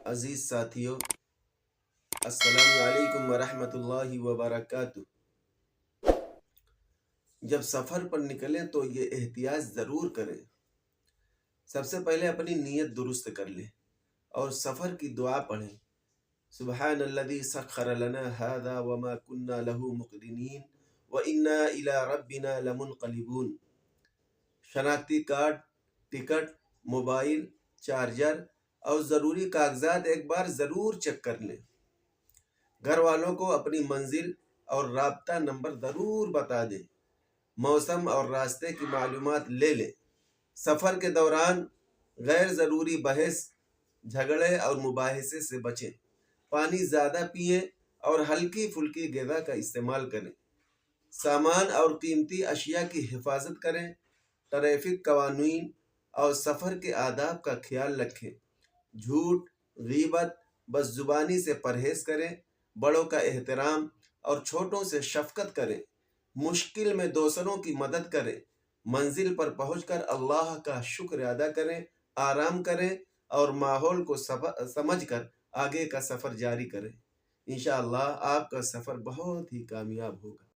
عزیز ساتھیوں، السلام علیکم ورحمۃ اللہ وبرکاتہ۔ جب سفر پر نکلیں تو یہ احتیاط ضرور کریں۔ سب سے پہلے اپنی نیت درست کر لیں اور سفر کی دعا پڑھیں۔ سبحان الذی سخر لنا هذا وما كنا له مقرنین وإنا إلی ربنا لمنقلبون۔ شناختی کارڈ، ٹکٹ، موبائل، چارجر اور ضروری کاغذات ایک بار ضرور چیک کر لیں۔ گھر والوں کو اپنی منزل اور رابطہ نمبر ضرور بتا دیں۔ موسم اور راستے کی معلومات لے لیں۔ سفر کے دوران غیر ضروری بحث، جھگڑے اور مباحثے سے بچیں۔ پانی زیادہ پئیں اور ہلکی پھلکی غذا کا استعمال کریں۔ سامان اور قیمتی اشیاء کی حفاظت کریں۔ ٹریفک قوانین اور سفر کے آداب کا خیال رکھیں۔ جھوٹ، غیبت، بد زبانی سے پرہیز کریں۔ بڑوں کا احترام اور چھوٹوں سے شفقت کریں۔ مشکل میں دوسروں کی مدد کریں۔ منزل پر پہنچ کر اللہ کا شکر ادا کریں۔ آرام کریں اور ماحول کو سمجھ کر آگے کا سفر جاری کریں۔ انشاءاللہ آپ کا سفر بہت ہی کامیاب ہوگا۔